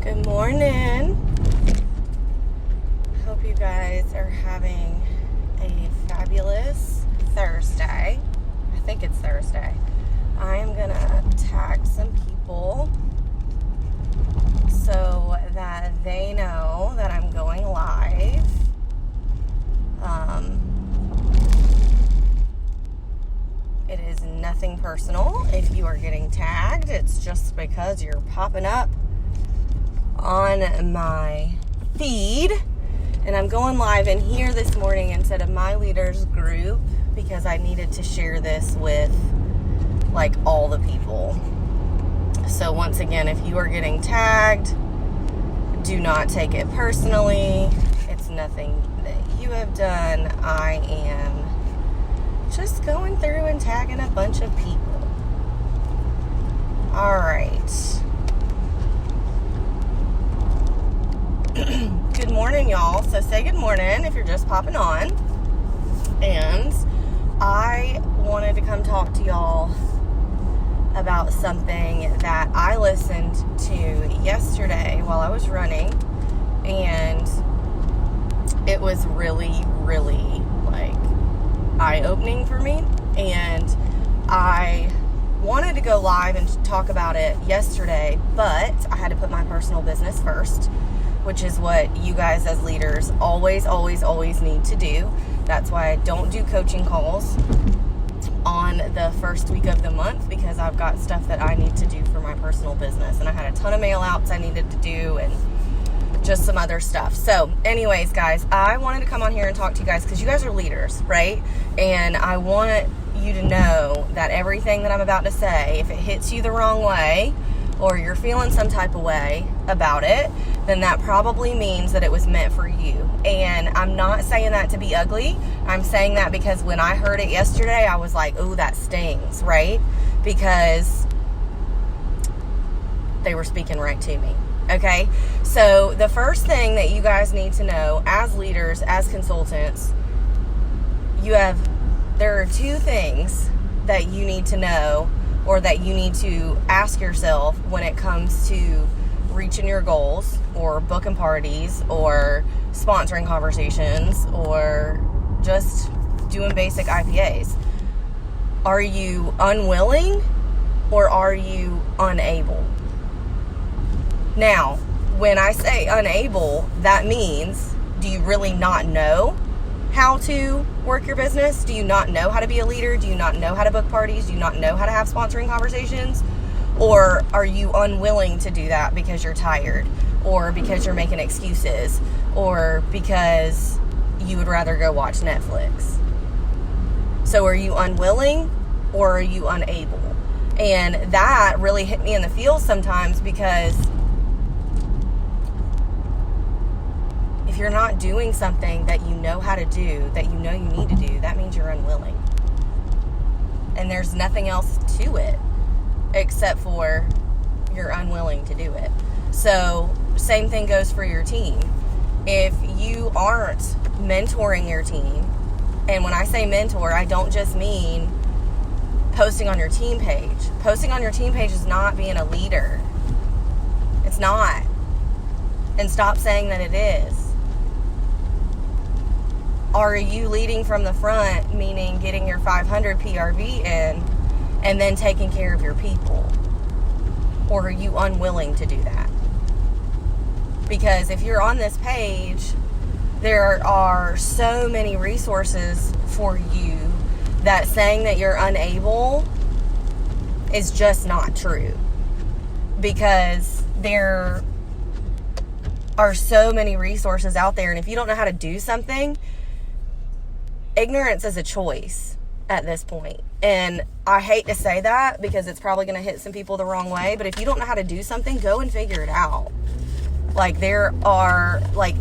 Good morning. Hope you guys are having a fabulous Thursday. I think it's Thursday. I am gonna tag some people so that they know that I'm going live. It is nothing personal. If you are getting tagged, it's just because you're popping up on my feed. And I'm going live in here this morning instead of my leaders group because I needed to share this with like all the people. So once again, if you are getting tagged, do not take it personally. It's nothing that you have done. I am just going through and tagging a bunch of people. All right. Good morning, y'all. So say good morning if you're just popping on. And I wanted to come talk to y'all about something that I listened to yesterday while I was running. And it was really, really like eye-opening for me. And I wanted to go live and talk about it yesterday, but I had to put my personal business first, which is what you guys as leaders always need to do. That's why I don't do coaching calls on the first week of the month, because I've got stuff that I need to do for my personal business. And I had a ton of mail outs I needed to do and just some other stuff. So anyways, guys, I wanted to come on here and talk to you guys because you guys are leaders, right? And I want you to know that everything that I'm about to say, if it hits you the wrong way or you're feeling some type of way about it, then that probably means that it was meant for you. And I'm not saying that to be ugly. I'm saying that because when I heard it yesterday, I was like, ooh, that stings, right? Because they were speaking right to me. Okay? So the first thing that you guys need to know as leaders, as consultants, there are two things that you need to know or that you need to ask yourself when it comes to reaching your goals or booking parties or sponsoring conversations or just doing basic IPAs. Are you unwilling or are you unable? Now, when I say unable, that means, do you really not know how to work your business? Do you not know how to be a leader? Do you not know how to book parties? Do you not know how to have sponsoring conversations? Or are you unwilling to do that because you're tired, or because you're making excuses, or because you would rather go watch Netflix? So are you unwilling or are you unable? And that really hit me in the feels sometimes, because if you're not doing something that you know how to do, that you know you need to do, that means you're unwilling. And there's nothing else to it except for you're unwilling to do it. So same thing goes for your team. If you aren't mentoring your team, and when I say mentor, I don't just mean posting on your team page. Posting on your team page is not being a leader. It's not. And stop saying that it is. Are you leading from the front, meaning getting your 500 PRV in and then taking care of your people? Or are you unwilling to do that? Because if you're on this page, there are so many resources for you that saying that you're unable is just not true. Because there are so many resources out there, and if you don't know how to do something, ignorance is a choice at this point. And I hate to say that because it's probably going to hit some people the wrong way, but if you don't know how to do something, go and figure it out.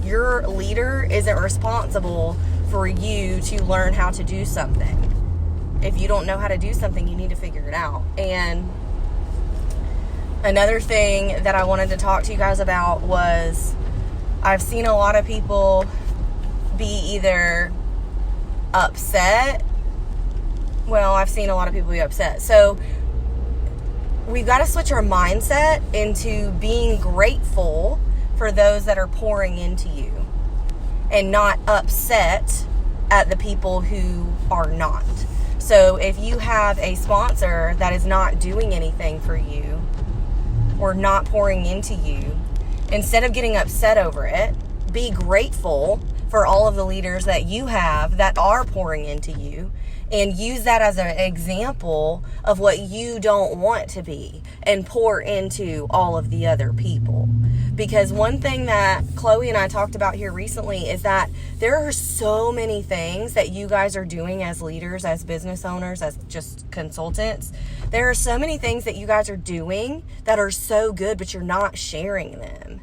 Your leader isn't responsible for you to learn how to do something. If you don't know how to do something, you need to figure it out. And another thing that I wanted to talk to you guys about was, I've seen a lot of people be either upset. Well, I've seen a lot of people be upset. So we've got to switch our mindset into being grateful for those that are pouring into you and not upset at the people who are not. So if you have a sponsor that is not doing anything for you or not pouring into you, instead of getting upset over it, be grateful for all of the leaders that you have that are pouring into you, and use that as an example of what you don't want to be, and pour into all of the other people. Because one thing that Chloe and I talked about here recently is that there are so many things that you guys are doing as leaders, as business owners, as just consultants. There are so many things that you guys are doing that are so good, but you're not sharing them.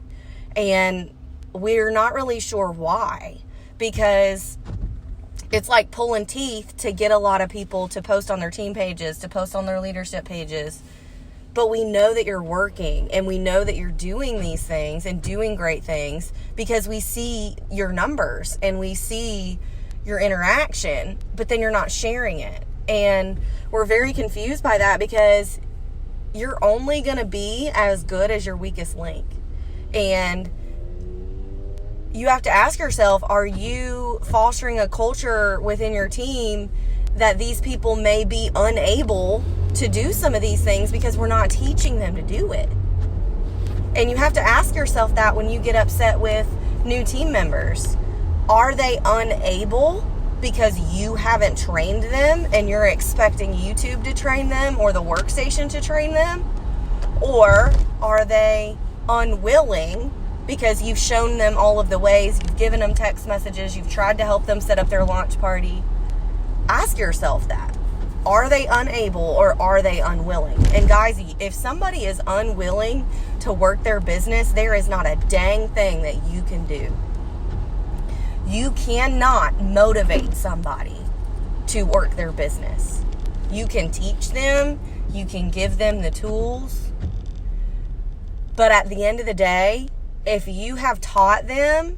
And we're not really sure why, because it's like pulling teeth to get a lot of people to post on their team pages, to post on their leadership pages. But we know that you're working, and we know that you're doing these things and doing great things because we see your numbers and we see your interaction, but then you're not sharing it. And we're very confused by that because you're only going to be as good as your weakest link. And you have to ask yourself, are you fostering a culture within your team that these people may be unable to do some of these things because we're not teaching them to do it? And you have to ask yourself that when you get upset with new team members. Are they unable because you haven't trained them and you're expecting YouTube to train them or the workstation to train them? Or are they unwilling because you've shown them all of the ways, you've given them text messages, you've tried to help them set up their launch party? Ask yourself that. Are they unable or are they unwilling? And guys, if somebody is unwilling to work their business, there is not a dang thing that you can do. You cannot motivate somebody to work their business. You can teach them, you can give them the tools, but at the end of the day, if you have taught them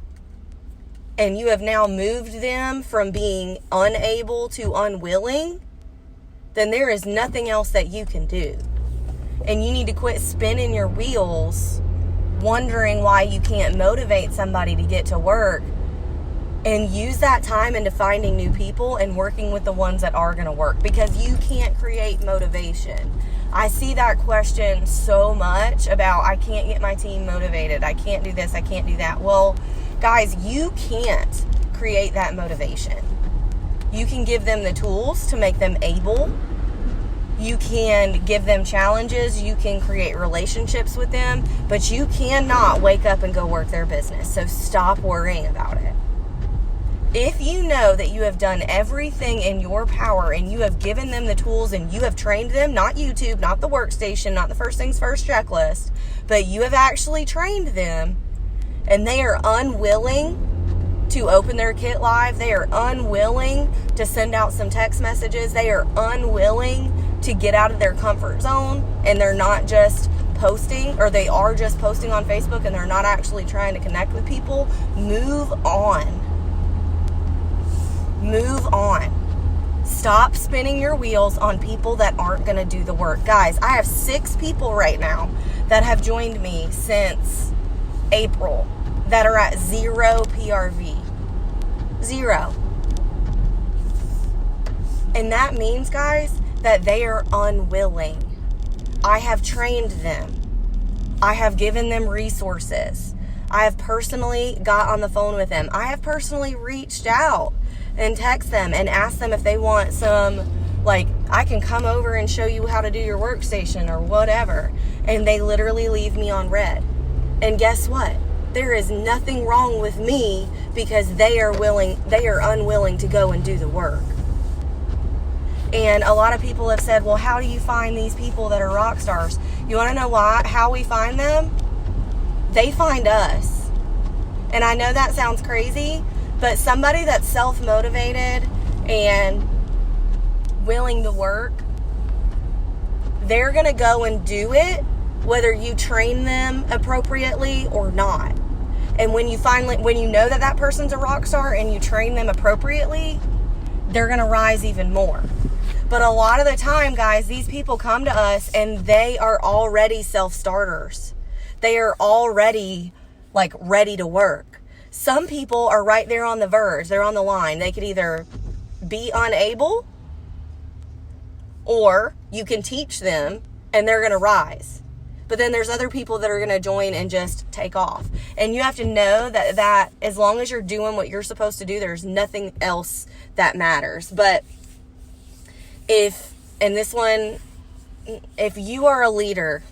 and you have now moved them from being unable to unwilling, then there is nothing else that you can do. And you need to quit spinning your wheels wondering why you can't motivate somebody to get to work, and use that time into finding new people and working with the ones that are going to work, because you can't create motivation. I see that question so much about, I can't get my team motivated. I can't do this. I can't do that. Well, guys, you can't create that motivation. You can give them the tools to make them able. You can give them challenges. You can create relationships with them, but you cannot wake up and go work their business. So stop worrying about it. If you know that you have done everything in your power and you have given them the tools and you have trained them, not YouTube, not the workstation, not the first things first checklist, but you have actually trained them, and they are unwilling to open their kit live, they are unwilling to send out some text messages, they are unwilling to get out of their comfort zone, and they're not just posting, or they are just posting on Facebook and they're not actually trying to connect with people, move on. Move on. Stop spinning your wheels on people that aren't going to do the work. Guys, I have 6 people right now that have joined me since April that are at 0 PRV. 0. And that means, guys, that they are unwilling. I have trained them. I have given them resources. I have personally got on the phone with them. I have personally reached out and text them and ask them if they want some, like, I can come over and show you how to do your workstation or whatever. And they literally leave me on red. And guess what? There is nothing wrong with me because they are unwilling to go and do the work. And a lot of people have said, well, how do you find these people that are rock stars? You want to know how we find them? They find us. And I know that sounds crazy, but somebody that's self-motivated and willing to work, they're going to go and do it whether you train them appropriately or not. And when you know that person's a rock star and you train them appropriately, they're going to rise even more. But a lot of the time, guys, these people come to us and they are already self-starters. They are already like ready to work. Some people are right there on the verge. They're on the line. They could either be unable, or you can teach them and they're going to rise. But then there's other people that are going to join and just take off. And you have to know that as long as you're doing what you're supposed to do, there's nothing else that matters. But if you are a leader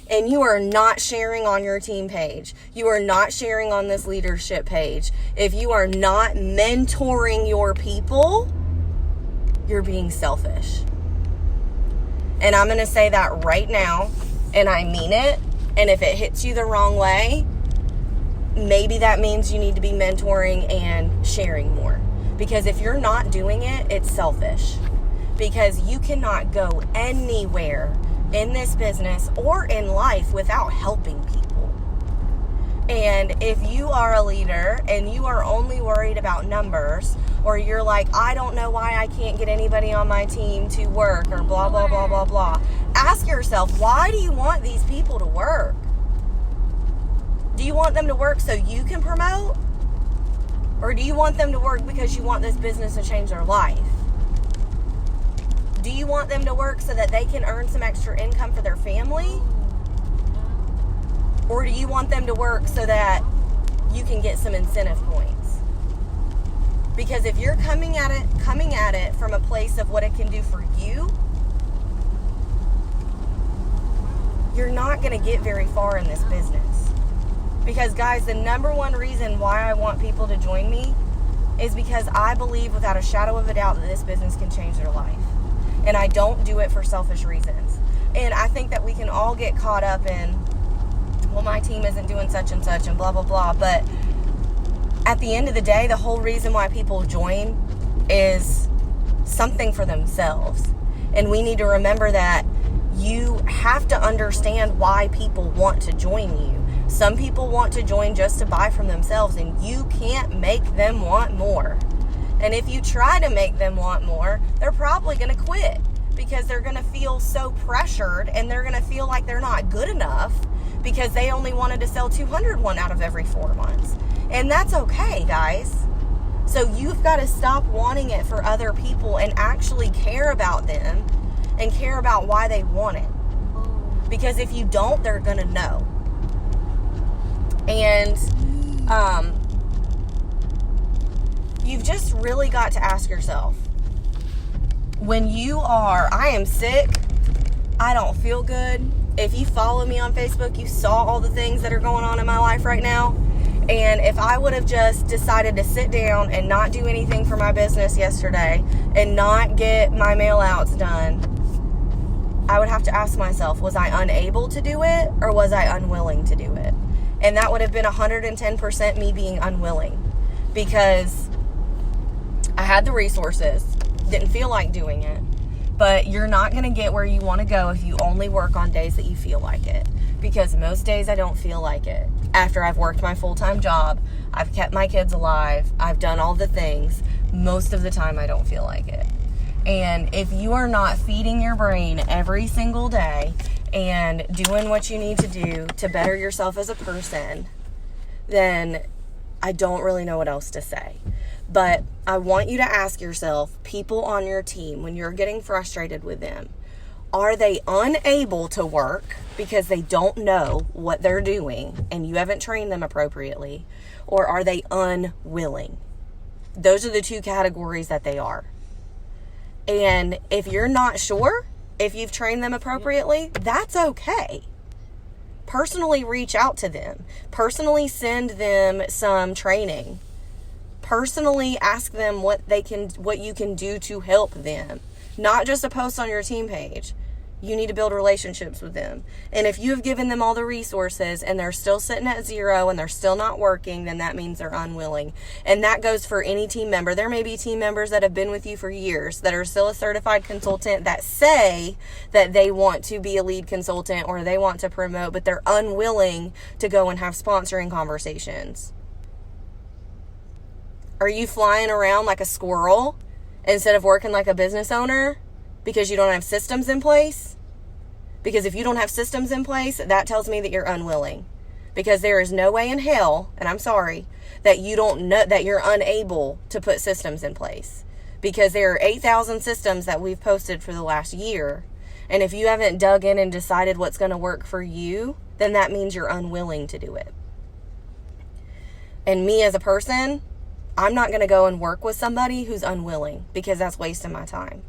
and you are not sharing on your team page, you are not sharing on this leadership page, if you are not mentoring your people, you're being selfish. And I'm going to say that right now, and I mean it. And if it hits you the wrong way, maybe that means you need to be mentoring and sharing more. Because if you're not doing it, it's selfish. Because you cannot go anywhere in this business or in life without helping people. And if you are a leader and you are only worried about numbers, or you're like, I don't know why I can't get anybody on my team to work, or blah, blah, blah, blah, blah. Ask yourself, why do you want these people to work? Do you want them to work so you can promote? Or do you want them to work because you want this business to change their life? Do you want them to work so that they can earn some extra income for their family? Or do you want them to work so that you can get some incentive points? Because if you're coming at it from a place of what it can do for you, you're not going to get very far in this business. Because guys, the number one reason why I want people to join me is because I believe without a shadow of a doubt that this business can change their life. And I don't do it for selfish reasons. And I think that we can all get caught up in, well, my team isn't doing such and such and blah, blah, blah. But at the end of the day, the whole reason why people join is something for themselves. And we need to remember that you have to understand why people want to join you. Some people want to join just to buy from themselves, and you can't make them want more. And if you try to make them want more, they're probably going to quit, because they're going to feel so pressured, and they're going to feel like they're not good enough because they only wanted to sell 200 one out of every 4 months. And that's okay, guys. So you've got to stop wanting it for other people and actually care about them and care about why they want it. Because if you don't, they're going to know. And you've just really got to ask yourself, when you are, I am sick, I don't feel good. If you follow me on Facebook, you saw all the things that are going on in my life right now. And if I would have just decided to sit down and not do anything for my business yesterday and not get my mail outs done, I would have to ask myself, was I unable to do it, or was I unwilling to do it? And that would have been 110% me being unwilling, because I had the resources, didn't feel like doing it. But you're not going to get where you want to go if you only work on days that you feel like it. Because most days I don't feel like it. After I've worked my full-time job, I've kept my kids alive, I've done all the things, most of the time I don't feel like it. And if you are not feeding your brain every single day and doing what you need to do to better yourself as a person, then I don't really know what else to say. But I want you to ask yourself, people on your team, when you're getting frustrated with them, are they unable to work because they don't know what they're doing and you haven't trained them appropriately? Or are they unwilling? Those are the two categories that they are. And if you're not sure if you've trained them appropriately, that's okay. Personally reach out to them. Personally send them some training. Personally ask them what you can do to help them. Not just a post on your team page. You need to build relationships with them. And if you have given them all the resources and they're still sitting at 0 and they're still not working, then that means they're unwilling. And that goes for any team member. There may be team members that have been with you for years that are still a certified consultant that say that they want to be a lead consultant or they want to promote, but they're unwilling to go and have sponsoring conversations. Are you flying around like a squirrel instead of working like a business owner? Because you don't have systems in place? Because if you don't have systems in place, that tells me that you're unwilling. Because there is no way in hell, and I'm sorry, that you don't know, that you're unable to put systems in place. Because there are 8,000 systems that we've posted for the last year. And if you haven't dug in and decided what's going to work for you, then that means you're unwilling to do it. And me as a person, I'm not going to go and work with somebody who's unwilling, because that's wasting my time.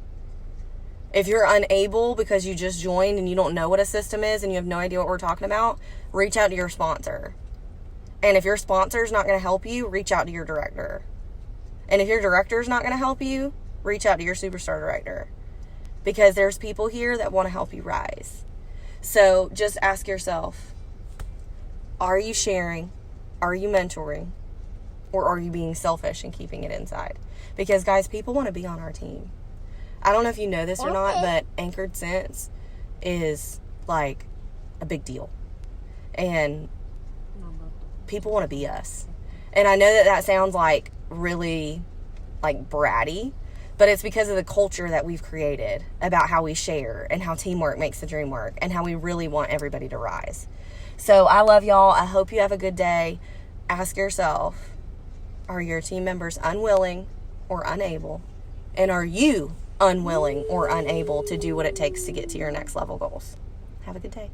If you're unable because you just joined and you don't know what a system is and you have no idea what we're talking about, reach out to your sponsor. And if your sponsor is not going to help you, reach out to your director. And if your director is not going to help you, reach out to your superstar director. Because there's people here that want to help you rise. So just ask yourself, are you sharing? Are you mentoring? Or are you being selfish and keeping it inside? Because guys, people want to be on our team. I don't know if you know this or not, but Anchored Sense is like a big deal. And people want to be us. And I know that sounds like really like bratty, but it's because of the culture that we've created about how we share and how teamwork makes the dream work and how we really want everybody to rise. So I love y'all. I hope you have a good day. Ask yourself, are your team members unwilling or unable? And are you unwilling or unable to do what it takes to get to your next level goals? Have a good day.